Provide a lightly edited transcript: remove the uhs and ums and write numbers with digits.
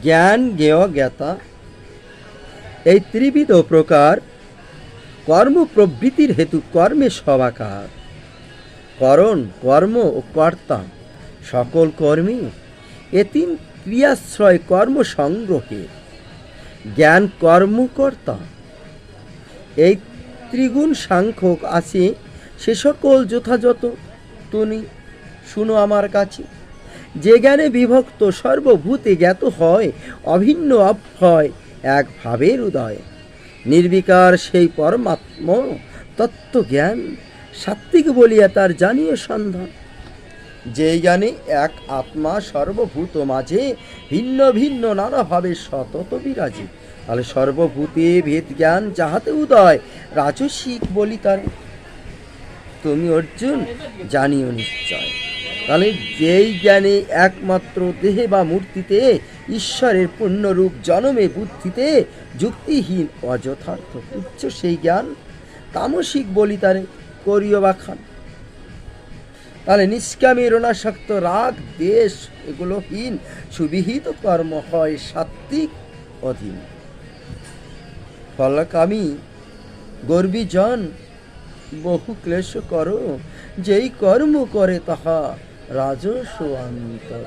জ্ঞান জ্ঞেয় জ্ঞাতা এই ত্রিবিধ প্রকার কর্ম প্রবৃত্তির হেতু কর্মে সবাকার। করণ কর্ম ও কর্তা সকল কর্মে এ তিন ক্রিয়াশ্রয় কর্ম সংগ্রহে জ্ঞান কর্মকর্তা। এই ত্রিগুণ সাংখ্যক আছে সে সকল যথাযথ তুমি শুনো আমার কাছে। যে জ্ঞানে বিভক্ত সর্বভূতে জ্ঞাত হয় অভিন্ন অভ্যয় এক ভাবের উদয়। নির্বিকার সেই পরমাত্ম তত্ত্বজ্ঞান সাত্ত্বিক বলিয়া তার জানীয় সন্ধান। যেই জ্ঞানে এক আত্মা সর্বভূত মাঝে ভিন্ন ভিন্ন নানাভাবে সতত বিরাজে, তাহলে সর্বভূতে ভেদ জ্ঞান যাহাতে উদয় রাজসিক বলি তার তুমি অর্জুন জানিও নিশ্চয়। তাহলে যেই জ্ঞানে একমাত্র দেহে বা মূর্তিতে ঈশ্বরের পূর্ণরূপ জনমে বুদ্ধিতে যুক্তিহীন অযথার্থ তুচ্ছ সেই জ্ঞান তামসিক বলি তারে করিও বাখান। তাহলে নিষ্কামী রণাসক্ত রাগ দেশ এগুলোহীন সুবিহিত কর্ম হয় সাত্ত্বিক অধীন। ফলকামী গর্বী জন বহু ক্লেশ করো, যেই কর্ম করে তাহা রাজস্ব অন্তর।